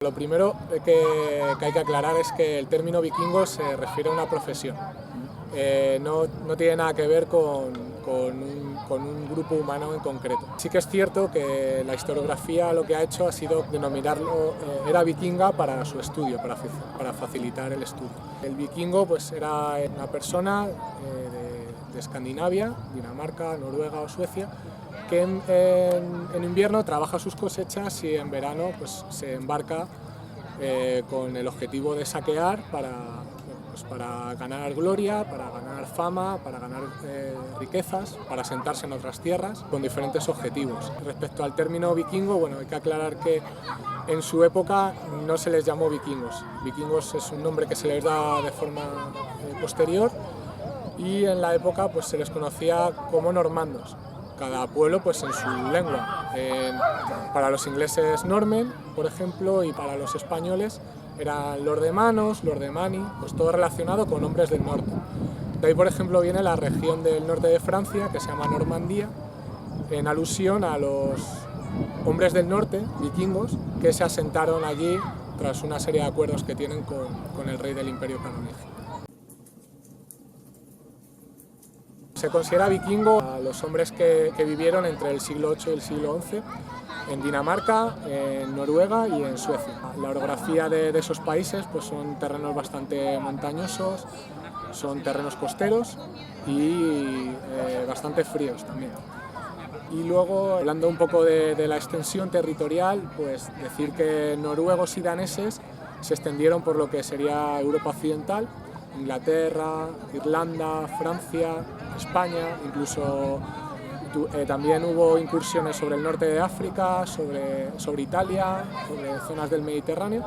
Lo primero que hay que aclarar es que el término vikingo se refiere a una profesión. No tiene nada que ver con un grupo humano en concreto. Sí que es cierto que la historiografía lo que ha hecho ha sido denominarlo era vikinga para su estudio, para facilitar el estudio. El vikingo pues, era una persona de Escandinavia, Dinamarca, Noruega o Suecia, que en invierno trabaja sus cosechas y en verano pues, se embarca con el objetivo de saquear para ganar gloria, para ganar fama, para ganar riquezas, para asentarse en otras tierras con diferentes objetivos. Respecto al término vikingo, bueno, hay que aclarar que en su época no se les llamó vikingos. Vikingos es un nombre que se les da de forma posterior y en la época pues, se les conocía como normandos. Cada pueblo pues, en su lengua. Para los ingleses normen, por ejemplo, y para los españoles eran lordemanos, lordemani, pues todo relacionado con hombres del norte. De ahí, por ejemplo, viene la región del norte de Francia, que se llama Normandía, en alusión a los hombres del norte, vikingos, que se asentaron allí tras una serie de acuerdos que tienen con el rey del Imperio Canónico. Se considera vikingo a los hombres que vivieron entre el siglo VIII y el siglo XI en Dinamarca, en Noruega y en Suecia. La orografía de esos países pues, son terrenos bastante montañosos, son terrenos costeros y bastante fríos también. Y luego, hablando un poco de la extensión territorial, pues decir que noruegos y daneses se extendieron por lo que sería Europa Occidental, Inglaterra, Irlanda, Francia, España, incluso también hubo incursiones sobre el norte de África, sobre Italia, sobre zonas del Mediterráneo,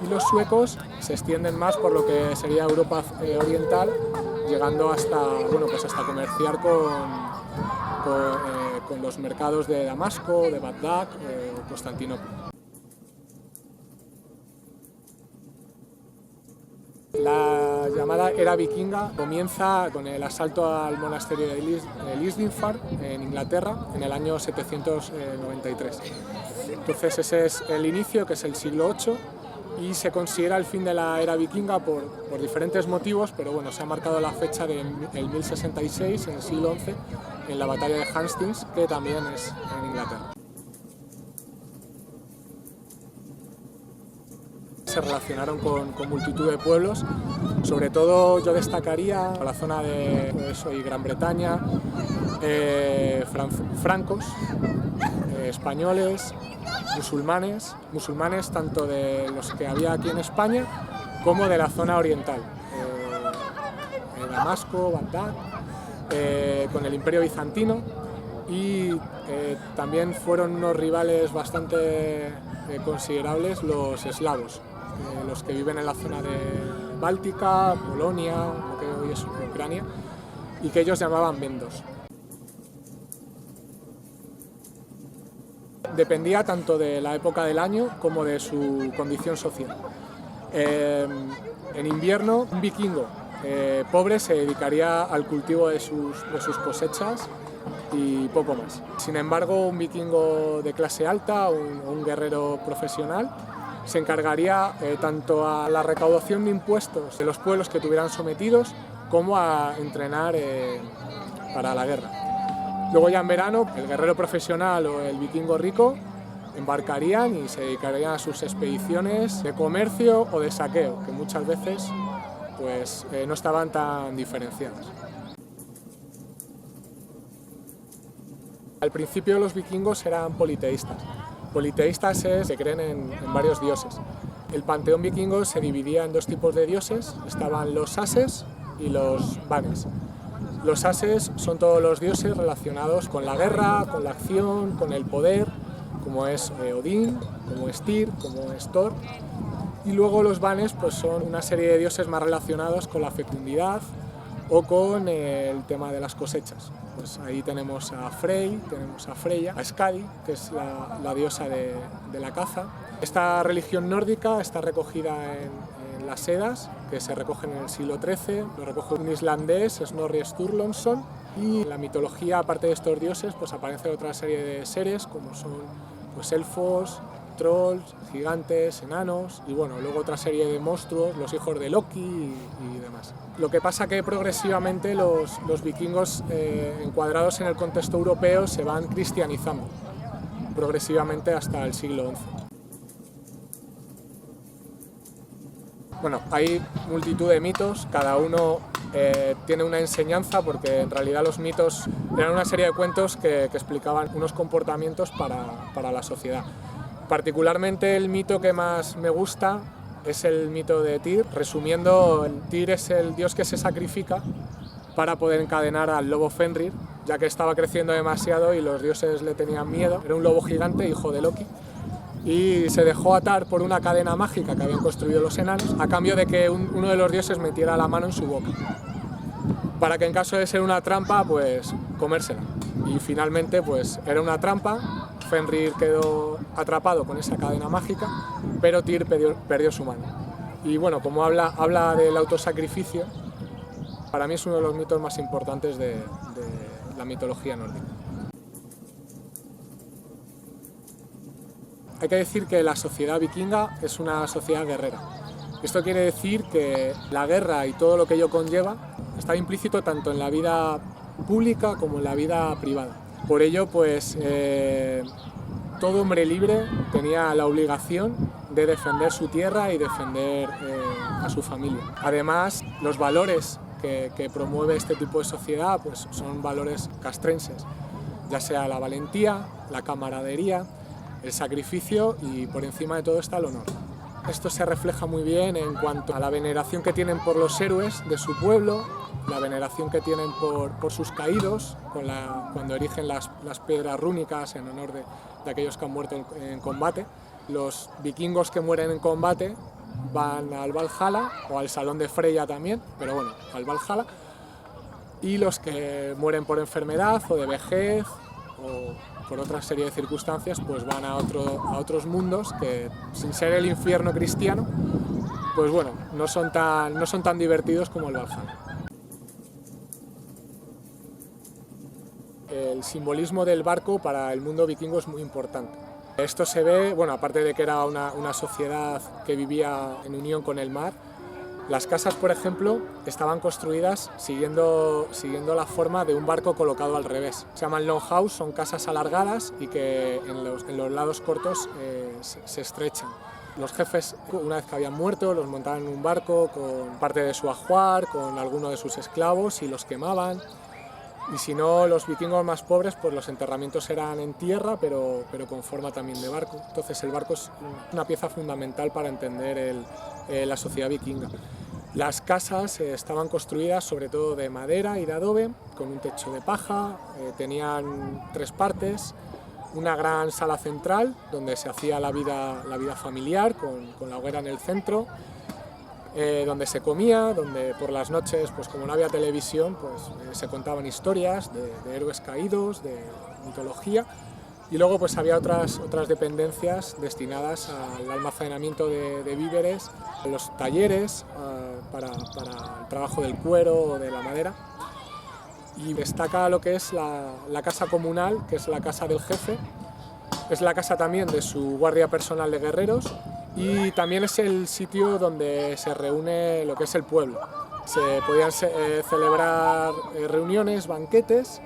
y los suecos se extienden más por lo que sería Europa Oriental, llegando hasta comerciar con los mercados de Damasco, de Bagdad o Constantinopla. La llamada era vikinga comienza con el asalto al monasterio de Lysdinfar en Inglaterra en el año 793. Entonces ese es el inicio, que es el siglo VIII, y se considera el fin de la era vikinga por diferentes motivos, pero bueno, se ha marcado la fecha del 1066, en el siglo XI, en la batalla de Hastings, que también es en Inglaterra. Se relacionaron con multitud de pueblos, sobre todo yo destacaría la zona de hoy Gran Bretaña, francos, españoles, musulmanes tanto de los que había aquí en España como de la zona oriental, Damasco, Bagdad, con el Imperio Bizantino, y también fueron unos rivales bastante considerables los eslavos, los que viven en la zona de Báltica, Polonia, lo que hoy es Ucrania, y que ellos llamaban vendos. Dependía tanto de la época del año como de su condición social. En invierno, un vikingo pobre se dedicaría al cultivo de sus cosechas y poco más. Sin embargo, un vikingo de clase alta o un guerrero profesional se encargaría tanto a la recaudación de impuestos de los pueblos que tuvieran sometidos como a entrenar para la guerra. Luego ya en verano, el guerrero profesional o el vikingo rico embarcarían y se dedicarían a sus expediciones de comercio o de saqueo, que muchas veces pues, no estaban tan diferenciadas. Al principio los vikingos eran politeístas. Politeístas se creen en varios dioses. El panteón vikingo se dividía en dos tipos de dioses, estaban los ases y los vanes. Los ases son todos los dioses relacionados con la guerra, con la acción, con el poder, como es Odín, como es Tyr, como es Thor. Y luego los vanes pues son una serie de dioses más relacionados con la fecundidad o con el tema de las cosechas. Pues ahí tenemos a Frey, tenemos a Freya, a Skadi, que es la diosa de la caza. Esta religión nórdica está recogida en las Eddas, que se recogen en el siglo XIII, lo recoge un islandés, Snorri Sturluson, y en la mitología, aparte de estos dioses, pues aparece otra serie de seres, como son pues, elfos, trolls, gigantes, enanos y bueno, luego otra serie de monstruos, los hijos de Loki y demás. Lo que pasa que progresivamente los vikingos encuadrados en el contexto europeo se van cristianizando progresivamente hasta el siglo XI. Bueno, hay multitud de mitos, cada uno tiene una enseñanza porque en realidad los mitos eran una serie de cuentos que explicaban unos comportamientos para la sociedad. Particularmente el mito que más me gusta es el mito de Tyr. Resumiendo, Tyr es el dios que se sacrifica para poder encadenar al lobo Fenrir, ya que estaba creciendo demasiado y los dioses le tenían miedo. Era un lobo gigante, hijo de Loki, y se dejó atar por una cadena mágica que habían construido los enanos a cambio de que uno de los dioses metiera la mano en su boca, para que en caso de ser una trampa, pues comérsela. Y finalmente pues era una trampa, Fenrir quedó atrapado con esa cadena mágica, pero Tyr perdió su mano. Y bueno, como habla del autosacrificio, para mí es uno de los mitos más importantes de la mitología nórdica. Hay que decir que la sociedad vikinga es una sociedad guerrera. Esto quiere decir que la guerra y todo lo que ello conlleva está implícito tanto en la vida pública como en la vida privada. Por ello, pues, todo hombre libre tenía la obligación de defender su tierra y defender a su familia. Además, los valores que promueve este tipo de sociedad pues, son valores castrenses, ya sea la valentía, la camaradería, el sacrificio y por encima de todo está el honor. Esto se refleja muy bien en cuanto a la veneración que tienen por los héroes de su pueblo, la veneración que tienen por sus caídos, cuando erigen las piedras rúnicas en honor de aquellos que han muerto en combate. Los vikingos que mueren en combate van al Valhalla, o al Salón de Freya también, pero bueno, al Valhalla. Y los que mueren por enfermedad o de vejez o por otra serie de circunstancias, pues van a otros mundos que, sin ser el infierno cristiano, pues bueno, no son tan divertidos como el Valhalla. El simbolismo del barco para el mundo vikingo es muy importante. Esto se ve, bueno, aparte de que era una sociedad que vivía en unión con el mar, las casas, por ejemplo, estaban construidas siguiendo la forma de un barco colocado al revés. Se llaman longhouse, son casas alargadas y que en los lados cortos se estrechan. Los jefes, una vez que habían muerto, los montaban en un barco con parte de su ajuar, con alguno de sus esclavos y los quemaban. Y si no, los vikingos más pobres, pues los enterramientos eran en tierra, pero con forma también de barco. Entonces el barco es una pieza fundamental para entender la sociedad vikinga. Las casas estaban construidas sobre todo de madera y de adobe, con un techo de paja, tenían 3 partes, una gran sala central donde se hacía la vida familiar con la hoguera en el centro, donde se comía, donde por las noches, pues como no había televisión, pues se contaban historias de héroes caídos, de mitología, y luego pues había otras dependencias destinadas al almacenamiento de víveres, a los talleres para el trabajo del cuero o de la madera, y destaca lo que es la casa comunal, que es la casa del jefe, es la casa también de su guardia personal de guerreros, y también es el sitio donde se reúne lo que es el pueblo. Se podían celebrar reuniones, banquetes,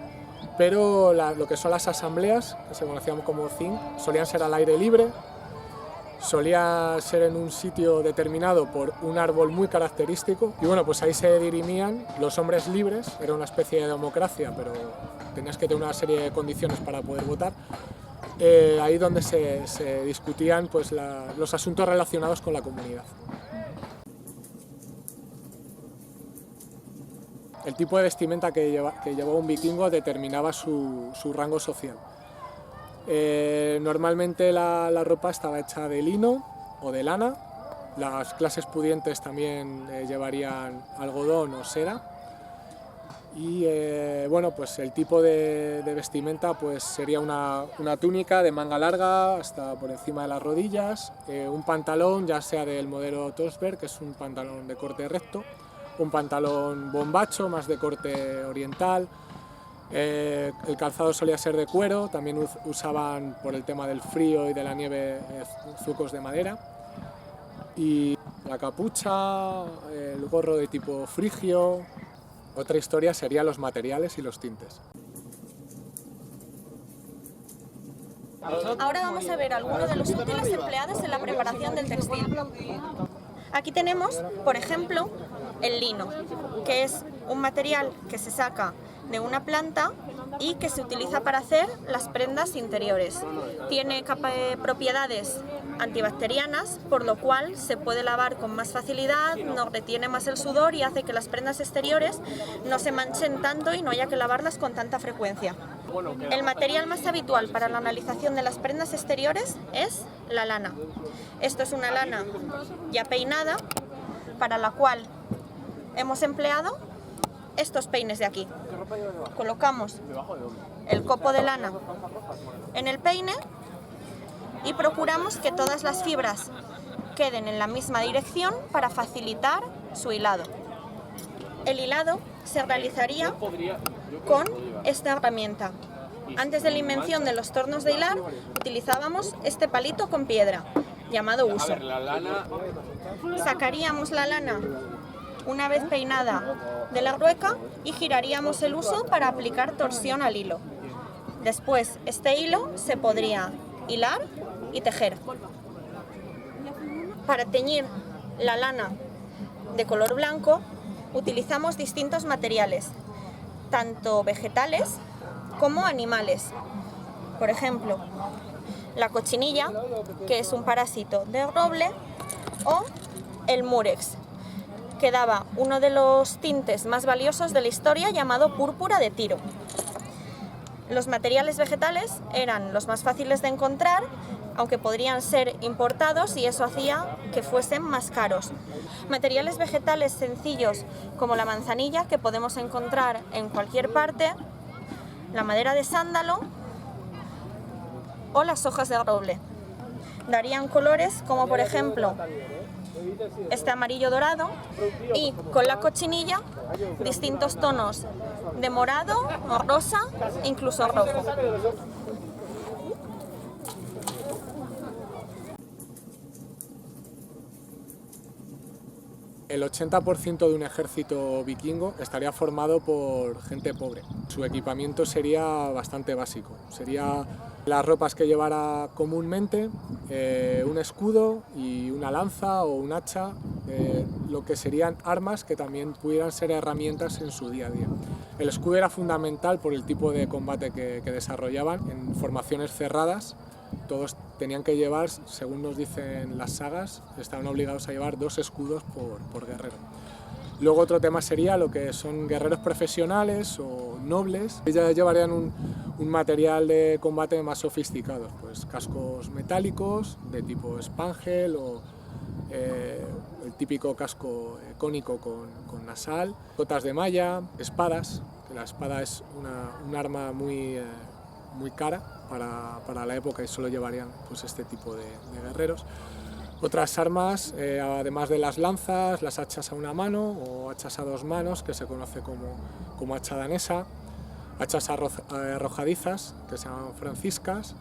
pero lo que son las asambleas, que se conocían como Thing, solían ser al aire libre, solía ser en un sitio determinado por un árbol muy característico, y bueno, pues ahí se dirimían los hombres libres, era una especie de democracia, pero tenías que tener una serie de condiciones para poder votar. Ahí donde se discutían pues, los asuntos relacionados con la comunidad. El tipo de vestimenta que llevaba un vikingo determinaba su rango social. Normalmente la ropa estaba hecha de lino o de lana, las clases pudientes también llevarían algodón o seda. Y bueno, pues el tipo de vestimenta pues sería una túnica de manga larga hasta por encima de las rodillas, un pantalón ya sea del modelo Tosberg, que es un pantalón de corte recto, un pantalón bombacho más de corte oriental, El calzado solía ser de cuero, también usaban por el tema del frío y de la nieve zuecos de madera. Y la capucha, el gorro de tipo frigio. Otra historia serían los materiales y los tintes. Ahora vamos a ver algunos de los útiles empleados en la preparación del textil. Aquí tenemos, por ejemplo, el lino, que es un material que se saca de una planta y que se utiliza para hacer las prendas interiores. Tiene propiedades antibacterianas, por lo cual se puede lavar con más facilidad, no retiene más el sudor y hace que las prendas exteriores no se manchen tanto y no haya que lavarlas con tanta frecuencia. El material más habitual para la analización de las prendas exteriores es la lana. Esto es una lana ya peinada, para la cual hemos empleado estos peines de aquí. Colocamos el copo de lana en el peine y procuramos que todas las fibras queden en la misma dirección para facilitar su hilado. El hilado se realizaría con esta herramienta. Antes de la invención de los tornos de hilar, utilizábamos este palito con piedra, llamado huso. Sacaríamos la lana una vez peinada de la rueca y giraríamos el huso para aplicar torsión al hilo. Después, este hilo se podría hilar y tejer. Para teñir la lana de color blanco, utilizamos distintos materiales, tanto vegetales como animales. Por ejemplo, la cochinilla, que es un parásito del roble, o el murex, que daba uno de los tintes más valiosos de la historia, llamado púrpura de Tiro. Los materiales vegetales eran los más fáciles de encontrar, aunque podrían ser importados y eso hacía que fuesen más caros. Materiales vegetales sencillos como la manzanilla, que podemos encontrar en cualquier parte, la madera de sándalo o las hojas de roble. Darían colores como, por ejemplo, este amarillo dorado, y con la cochinilla distintos tonos de morado o rosa, incluso rojo. El 80% de un ejército vikingo estaría formado por gente pobre. Su equipamiento sería bastante básico. Sería las ropas que llevara comúnmente, un escudo y una lanza o un hacha, lo que serían armas que también pudieran ser herramientas en su día a día. El escudo era fundamental por el tipo de combate que desarrollaban en formaciones cerradas. Todos tenían que llevar, según nos dicen las sagas, estaban obligados a llevar 2 escudos por guerrero. Luego otro tema sería lo que son guerreros profesionales o nobles. Ellos llevarían un material de combate más sofisticado, pues cascos metálicos de tipo Spangel o el típico casco cónico con nasal, botas de malla, espadas, que la espada es un arma muy cara para la época y solo llevarían pues, este tipo de guerreros. Otras armas, además de las lanzas, las hachas a una mano o hachas a 2 manos, que se conoce como hacha danesa, hachas arrojadizas, que se llaman franciscas,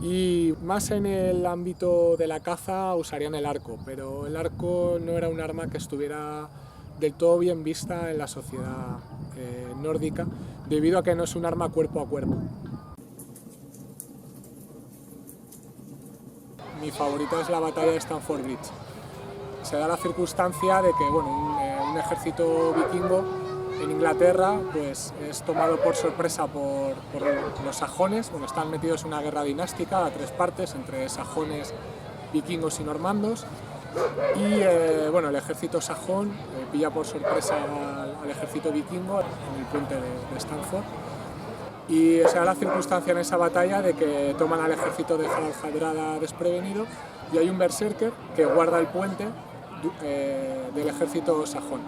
y más en el ámbito de la caza usarían el arco, pero el arco no era un arma que estuviera del todo bien vista en la sociedad nórdica, debido a que no es un arma cuerpo a cuerpo. Mi favorita es la batalla de Stamford Bridge. Se da la circunstancia de que bueno, un ejército vikingo en Inglaterra pues, es tomado por sorpresa por los sajones. Bueno, están metidos en una guerra dinástica a 3 partes entre sajones, vikingos y normandos. Y bueno, el ejército sajón pilla por sorpresa al ejército vikingo en el puente de Stamford. Y se da la circunstancia en esa batalla de que toman al ejército de Harald Hardrada desprevenido y hay un berserker que guarda el puente del ejército sajón.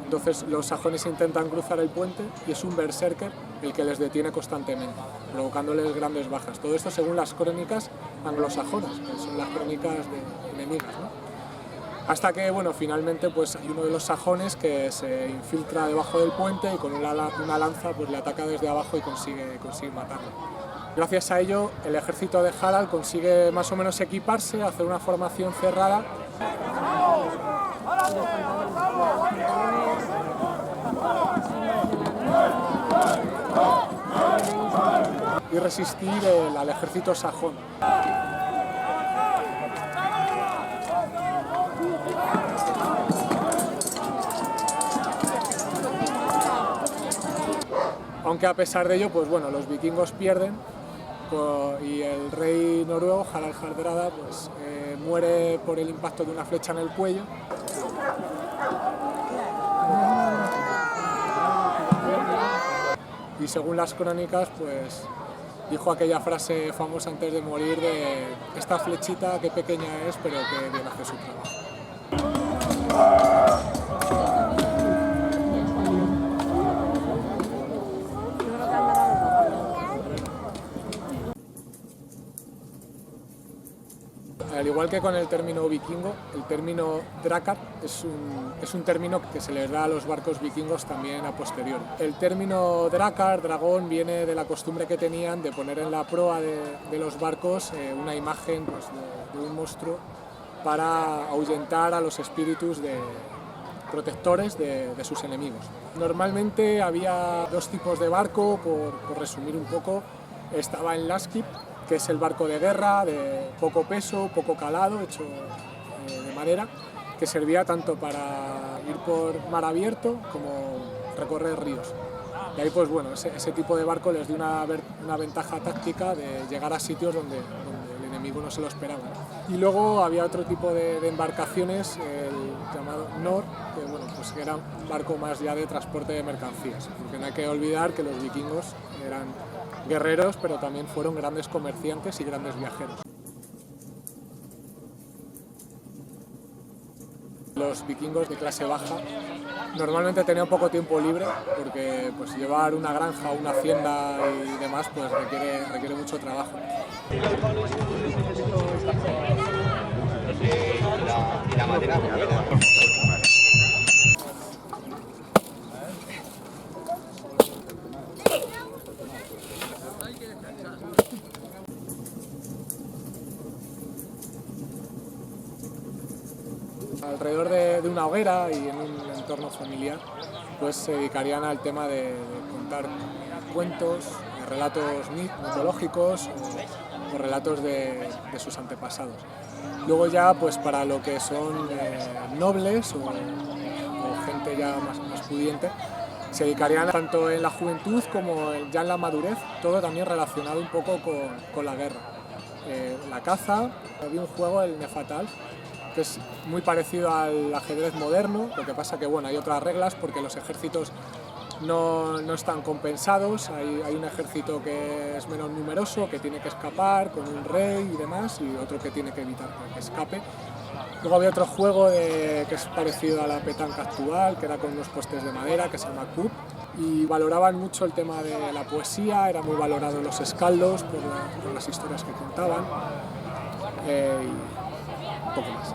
Entonces los sajones intentan cruzar el puente y es un berserker el que les detiene constantemente, provocándoles grandes bajas. Todo esto según las crónicas anglosajonas, que son las crónicas de enemigas, ¿no? Hasta que, bueno, finalmente pues hay uno de los sajones que se infiltra debajo del puente y con una lanza pues le ataca desde abajo y consigue matarlo. Gracias a ello, el ejército de Harald consigue más o menos equiparse, hacer una formación cerrada. Y resistir al ejército sajón. Aunque a pesar de ello, pues bueno, los vikingos pierden y el rey noruego, Harald Hardrada, pues, muere por el impacto de una flecha en el cuello. Y según las crónicas, pues dijo aquella frase famosa antes de morir de esta flechita qué pequeña es, pero que bien hace su trabajo. Al igual que con el término vikingo, el término drakar es un término que se les da a los barcos vikingos también a posteriori. El término drakar, dragón, viene de la costumbre que tenían de poner en la proa de los barcos una imagen pues, de un monstruo para ahuyentar a los espíritus protectores de sus enemigos. Normalmente había dos tipos de barco, por resumir un poco. Estaba el lasskip, que es el barco de guerra, de poco peso, poco calado, hecho de madera, que servía tanto para ir por mar abierto como recorrer ríos. Y ahí, pues bueno, ese tipo de barco les dio una ventaja táctica de llegar a sitios donde el enemigo no se lo esperaba. Y luego había otro tipo de embarcaciones, el llamado Nor, que bueno, pues era un barco más ya de transporte de mercancías, porque no hay que olvidar que los vikingos eran guerreros, pero también fueron grandes comerciantes y grandes viajeros. Los vikingos de clase baja normalmente tenían poco tiempo libre porque pues, llevar una granja, una hacienda y demás pues, requiere mucho trabajo. La madera. Alrededor de una hoguera y en un entorno familiar, pues se dedicarían al tema de contar cuentos, relatos mitológicos o relatos de sus antepasados. Luego ya, pues para lo que son nobles o gente ya más pudiente, se dedicarían tanto en la juventud como ya en la madurez, todo también relacionado un poco con la guerra. La caza, había un juego, el Nefatal, que es muy parecido al ajedrez moderno, lo que pasa que bueno, hay otras reglas porque los ejércitos no están compensados, hay un ejército que es menos numeroso, que tiene que escapar con un rey y demás, y otro que tiene que evitar que escape. Luego había otro juego que es parecido a la petanca actual, que era con unos postes de madera, que se llama Cup, y valoraban mucho el tema de la poesía, eran muy valorados los escaldos por las historias que contaban, y poco más.